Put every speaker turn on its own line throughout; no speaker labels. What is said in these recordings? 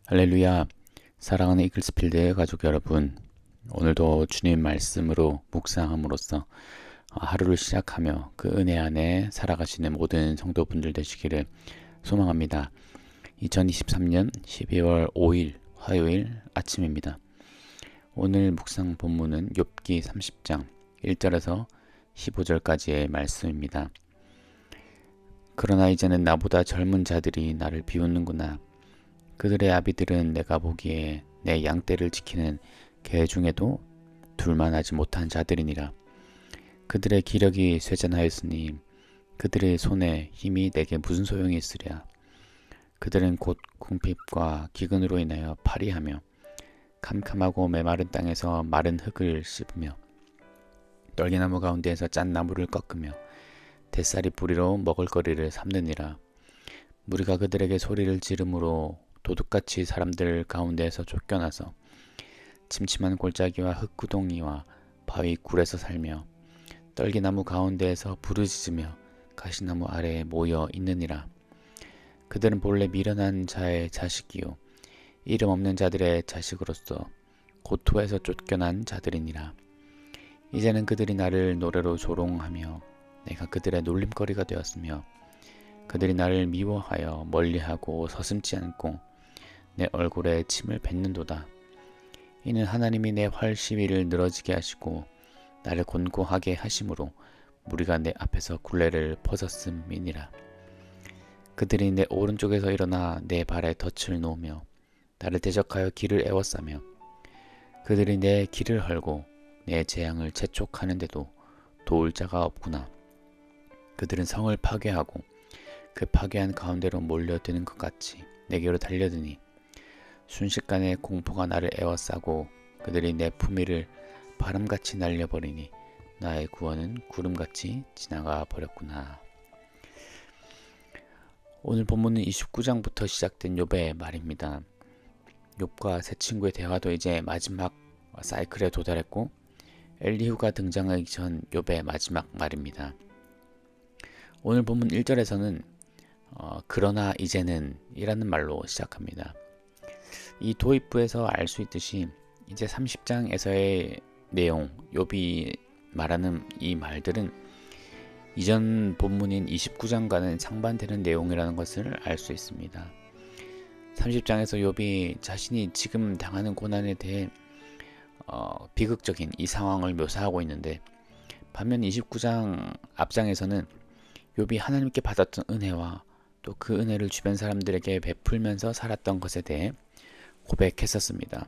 할렐루야, 사랑하는 이글스필드 가족 여러분, 오늘도 주님 말씀으로 묵상함으로써 하루를 시작하며 그 은혜 안에 살아가시는 모든 성도분들 되시기를 소망합니다. 2023년 12월 5일 화요일 아침입니다. 오늘 묵상 본문은 욥기 30장 1절에서 15절까지의 말씀입니다. 그러나 이제는 나보다 젊은 자들이 나를 비웃는구나. 그들의 아비들은 내가 보기에 내 양떼를 지키는 개 중에도 둘만하지 못한 자들이니라. 그들의 기력이 쇠잔하였으니 그들의 손에 힘이 내게 무슨 소용이 있으랴. 그들은 곧 궁핍과 기근으로 인하여 파리하며 캄캄하고 메마른 땅에서 마른 흙을 씹으며 떨기나무 가운데에서 짠 나무를 꺾으며 뱃살이 뿌리로 먹을거리를 삼느니라. 무리가 그들에게 소리를 지르므로 도둑같이 사람들 가운데에서 쫓겨나서 침침한 골짜기와 흙구덩이와 바위 굴에서 살며 떨기나무 가운데에서 부르짖으며 가시나무 아래에 모여 있느니라. 그들은 본래 미련한 자의 자식이요 이름 없는 자들의 자식으로서 고토에서 쫓겨난 자들이니라. 이제는 그들이 나를 노래로 조롱하며 내가 그들의 놀림거리가 되었으며 그들이 나를 미워하여 멀리하고 서슴지 않고 내 얼굴에 침을 뱉는도다. 이는 하나님이 내 활시위를 늘어지게 하시고 나를 곤고하게 하심으로 무리가 내 앞에서 굴레를 벗었음이니라. 그들이 내 오른쪽에서 일어나 내 발에 덫을 놓으며 나를 대적하여 길을 에워싸며 그들이 내 길을 헐고 내 재앙을 재촉하는데도 도울 자가 없구나. 그들은 성을 파괴하고 그 파괴한 가운데로 몰려드는 것 같이 내게로 달려드니 순식간에 공포가 나를 에워싸고 그들이 내 품위를 바람같이 날려버리니 나의 구원은 구름같이 지나가 버렸구나. 오늘 본문은 29장부터 시작된 욥의 말입니다. 욥과 새 친구의 대화도 이제 마지막 사이클에 도달했고 엘리후가 등장하기 전 욥의 마지막 말입니다. 오늘 본문 1절에서는 그러나 이제는 이라는 말로 시작합니다. 이 도입부에서 알 수 있듯이 이제 30장에서의 내용, 욥이 말하는 이 말들은 이전 본문인 29장과는 상반되는 내용이라는 것을 알 수 있습니다. 30장에서 욥이 자신이 지금 당하는 고난에 대해 비극적인 이 상황을 묘사하고 있는데 반면 29장 앞장에서는 욥이 하나님께 받았던 은혜와 또 그 은혜를 주변 사람들에게 베풀면서 살았던 것에 대해 고백했었습니다.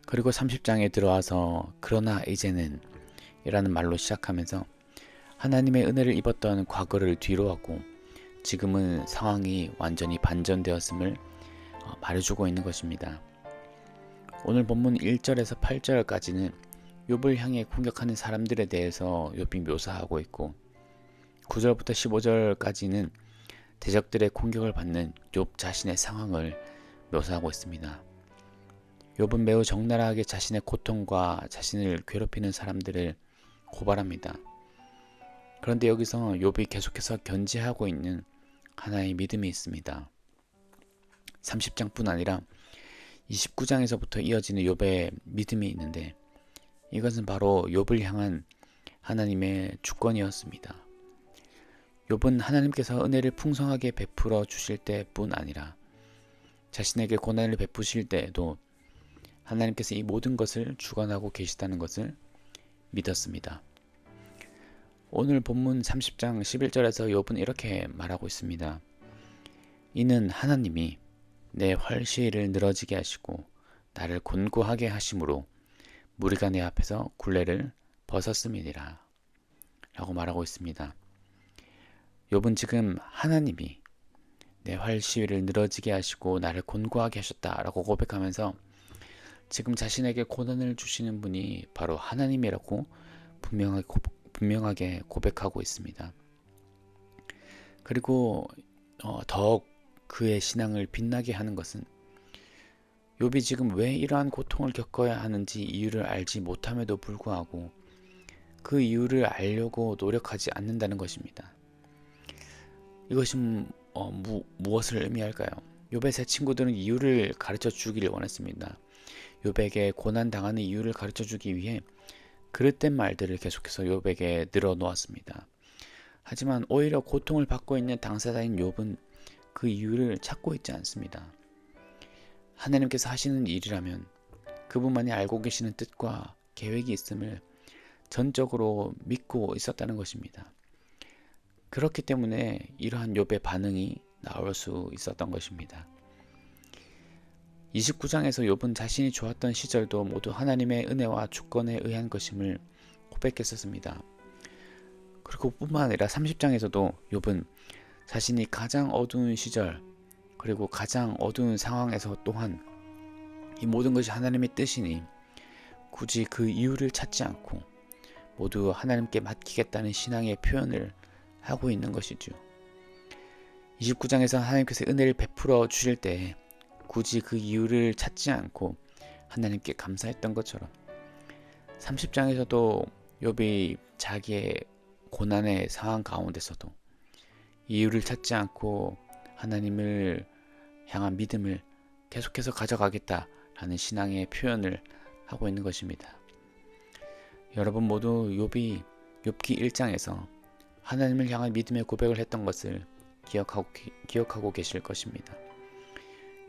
그리고 30장에 들어와서 그러나 이제는 이라는 말로 시작하면서 하나님의 은혜를 입었던 과거를 뒤로하고 지금은 상황이 완전히 반전되었음을 말해주고 있는 것입니다. 오늘 본문 1절에서 8절까지는 욥을 향해 공격하는 사람들에 대해서 욥이 묘사하고 있고 9절부터 15절까지는 대적들의 공격을 받는 욥 자신의 상황을 묘사하고 있습니다. 욥은 매우 적나라하게 자신의 고통과 자신을 괴롭히는 사람들을 고발합니다. 그런데 여기서 욥이 계속해서 견지하고 있는 하나의 믿음이 있습니다. 30장뿐 아니라 29장에서부터 이어지는 욥의 믿음이 있는데 이것은 바로 욥을 향한 하나님의 주권이었습니다. 욥은 하나님께서 은혜를 풍성하게 베풀어 주실 때뿐 아니라 자신에게 고난을 베푸실 때에도 하나님께서 이 모든 것을 주관하고 계시다는 것을 믿었습니다. 오늘 본문 30장 11절에서 욥은 이렇게 말하고 있습니다. 이는 하나님이 내 활시위를 늘어지게 하시고 나를 곤고하게 하심으로 무리가 내 앞에서 굴레를 벗었음이니라 라고 말하고 있습니다. 욥은 지금 하나님이 내 활시위를 늘어지게 하시고 나를 곤고하게 하셨다라고 고백하면서 지금 자신에게 고난을 주시는 분이 바로 하나님이라고 분명하게 고백하고 있습니다. 그리고 더욱 그의 신앙을 빛나게 하는 것은 욥이 지금 왜 이러한 고통을 겪어야 하는지 이유를 알지 못함에도 불구하고 그 이유를 알려고 노력하지 않는다는 것입니다. 이것이 무엇을 의미할까요? 욥의 세 친구들은 이유를 가르쳐 주기를 원했습니다. 욥에게 고난 당하는 이유를 가르쳐 주기 위해 그릇된 말들을 계속해서 욥에게 늘어놓았습니다. 하지만 오히려 고통을 받고 있는 당사자인 욥은 그 이유를 찾고 있지 않습니다. 하나님께서 하시는 일이라면 그분만이 알고 계시는 뜻과 계획이 있음을 전적으로 믿고 있었다는 것입니다. 그렇기 때문에 이러한 욥의 반응이 나올 수 있었던 것입니다. 29장에서 욥은 자신이 좋았던 시절도 모두 하나님의 은혜와 주권에 의한 것임을 고백했었습니다. 그리고 뿐만 아니라 30장에서도 욥은 자신이 가장 어두운 시절 그리고 가장 어두운 상황에서 또한 이 모든 것이 하나님의 뜻이니 굳이 그 이유를 찾지 않고 모두 하나님께 맡기겠다는 신앙의 표현을 하고 있는 것이죠. 29장에서 하나님께서 은혜를 베풀어 주실 때 굳이 그 이유를 찾지 않고 하나님께 감사했던 것처럼 30장에서도 욥이 자기의 고난의 상황 가운데서도 이유를 찾지 않고 하나님을 향한 믿음을 계속해서 가져가겠다라는 신앙의 표현을 하고 있는 것입니다. 여러분 모두 욥기 1장에서 하나님을 향한 믿음의 고백을 했던 것을 기억하고 계실 것입니다.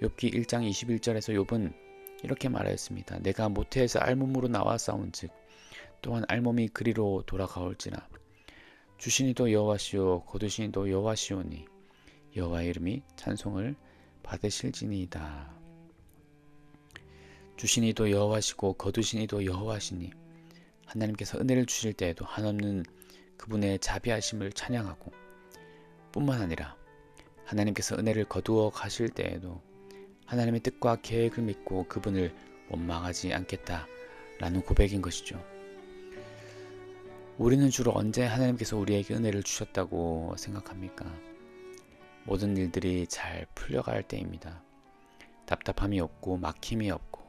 욥기 1장 21절에서 욥은 이렇게 말하였습니다. 내가 모태에서 알몸으로 나와 싸운즉 또한 알몸이 그리로 돌아가올지라. 주시니도 여호와시오 거두시니도 여호와시오니 여호와의 이름이 찬송을 받으실지니이다. 주시니도 여호와시고 거두시니도 여호와시니 하나님께서 은혜를 주실 때에도 한없는 그분의 자비하심을 찬양하고 뿐만 아니라 하나님께서 은혜를 거두어 가실 때에도 하나님의 뜻과 계획을 믿고 그분을 원망하지 않겠다라는 고백인 것이죠. 우리는 주로 언제 하나님께서 우리에게 은혜를 주셨다고 생각합니까? 모든 일들이 잘 풀려갈 때입니다. 답답함이 없고 막힘이 없고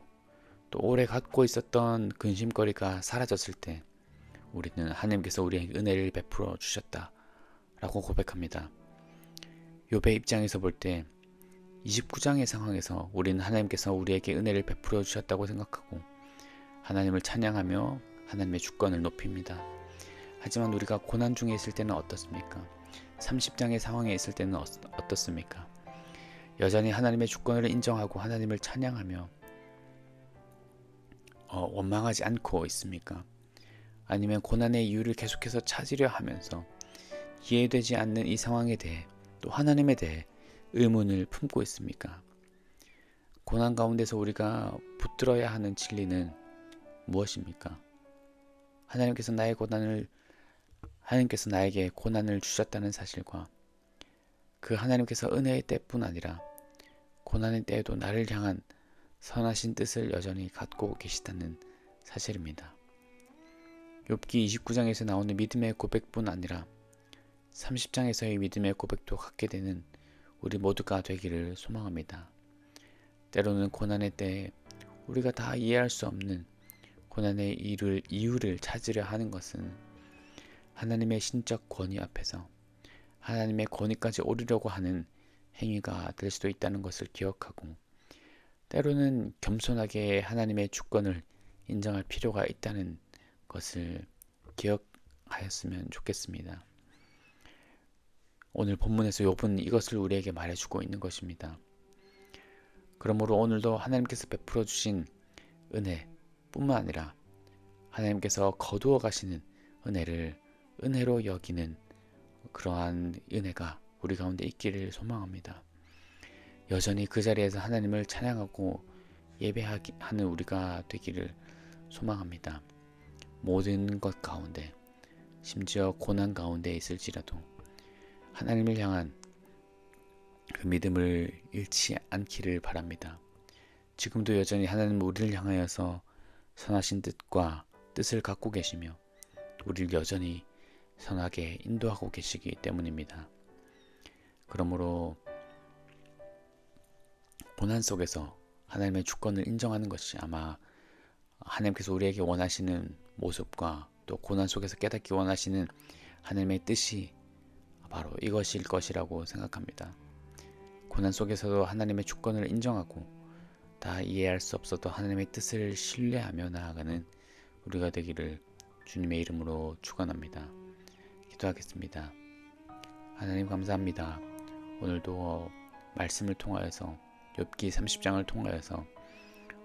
또 오래 갖고 있었던 근심거리가 사라졌을 때 우리는 하나님께서 우리에게 은혜를 베풀어 주셨다라고 고백합니다. 욥의 입장에서 볼 때 29장의 상황에서 우리는 하나님께서 우리에게 은혜를 베풀어 주셨다고 생각하고 하나님을 찬양하며 하나님의 주권을 높입니다. 하지만 우리가 고난 중에 있을 때는 어떻습니까? 30장의 상황에 있을 때는 어떻습니까? 여전히 하나님의 주권을 인정하고 하나님을 찬양하며 원망하지 않고 있습니까? 아니면 고난의 이유를 계속해서 찾으려 하면서 이해되지 않는 이 상황에 대해 또 하나님에 대해 의문을 품고 있습니까? 고난 가운데서 우리가 붙들어야 하는 진리는 무엇입니까? 하나님께서 나에게 고난을 주셨다는 사실과 그 하나님께서 은혜의 때뿐 아니라 고난의 때에도 나를 향한 선하신 뜻을 여전히 갖고 계시다는 사실입니다. 욥기 29장에서 나오는 믿음의 고백뿐 아니라 30장에서의 믿음의 고백도 갖게 되는 우리 모두가 되기를 소망합니다. 때로는 고난의 때에 우리가 다 이해할 수 없는 고난의 이유를 찾으려 하는 것은 하나님의 신적 권위 앞에서 하나님의 권위까지 오르려고 하는 행위가 될 수도 있다는 것을 기억하고 때로는 겸손하게 하나님의 주권을 인정할 필요가 있다는 것을 기억하였으면 좋겠습니다. 오늘 본문에서 욥은 이것을 우리에게 말해주고 있는 것입니다. 그러므로 오늘도 하나님께서 베풀어 주신 은혜뿐만 아니라 하나님께서 거두어 가시는 은혜를 은혜로 여기는 그러한 은혜가 우리 가운데 있기를 소망합니다. 여전히 그 자리에서 하나님을 찬양하고 예배하는 우리가 되기를 소망합니다. 모든 것 가운데 심지어 고난 가운데 있을지라도 하나님을 향한 그 믿음을 잃지 않기를 바랍니다. 지금도 여전히 하나님은 우리를 향하여서 선하신 뜻을 갖고 계시며 우리를 여전히 선하게 인도하고 계시기 때문입니다. 그러므로 고난 속에서 하나님의 주권을 인정하는 것이 아마 하나님께서 우리에게 원하시는 모습과 또 고난 속에서 깨닫기 원하시는 하나님의 뜻이 바로 이것일 것이라고 생각합니다. 고난 속에서도 하나님의 주권을 인정하고 다 이해할 수 없어도 하나님의 뜻을 신뢰하며 나아가는 우리가 되기를 주님의 이름으로 축원합니다. 기도하겠습니다. 하나님 감사합니다. 오늘도 말씀을 통하여서 욥기 30장을 통하여서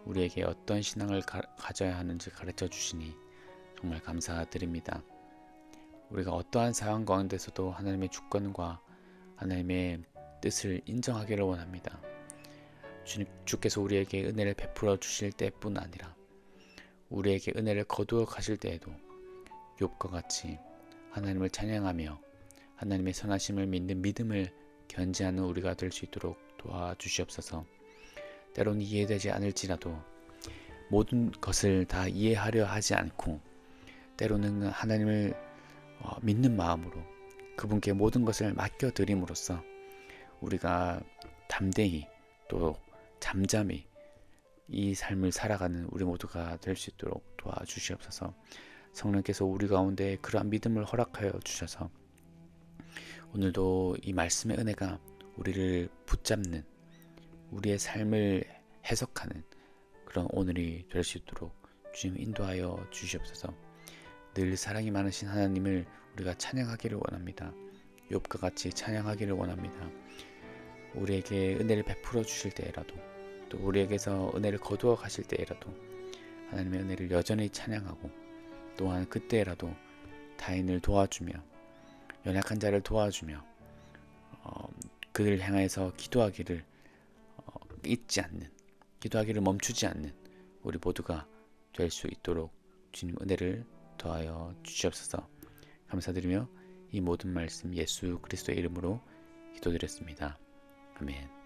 우리에게 어떤 신앙을 가져야 하는지 가르쳐 주시니 정말 감사드립니다. 우리가 어떠한 상황 가운데서도 하나님의 주권과 하나님의 뜻을 인정하기를 원합니다. 주께서 우리에게 은혜를 베풀어 주실 때뿐 아니라 우리에게 은혜를 거두어 가실 때에도 욥과 같이 하나님을 찬양하며 하나님의 선하심을 믿는 믿음을 견지하는 우리가 될 수 있도록 도와주시옵소서. 때로는 이해되지 않을지라도 모든 것을 다 이해하려 하지 않고 때로는 하나님을 믿는 마음으로 그분께 모든 것을 맡겨드림으로써 우리가 담대히 또 잠잠히 이 삶을 살아가는 우리 모두가 될 수 있도록 도와주시옵소서. 성령께서 우리 가운데 그러한 믿음을 허락하여 주셔서 오늘도 이 말씀의 은혜가 우리를 붙잡는 우리의 삶을 해석하는 그런 오늘이 될 수 있도록 주님 인도하여 주시옵소서. 늘 사랑이 많으신 하나님을 우리가 찬양하기를 원합니다. 욥과 같이 찬양하기를 원합니다. 우리에게 은혜를 베풀어 주실 때라도 또 우리에게서 은혜를 거두어 가실 때라도 하나님의 은혜를 여전히 찬양하고 또한 그때라도 타인을 도와주며 연약한 자를 도와주며 그를 향해서 기도하기를 잊지 않는 기도하기를 멈추지 않는 우리 모두가 될 수 있도록 주님 은혜를 더하여 주시옵소서. 감사드리며 이 모든 말씀 예수 그리스도의 이름으로 기도드렸습니다. 아멘.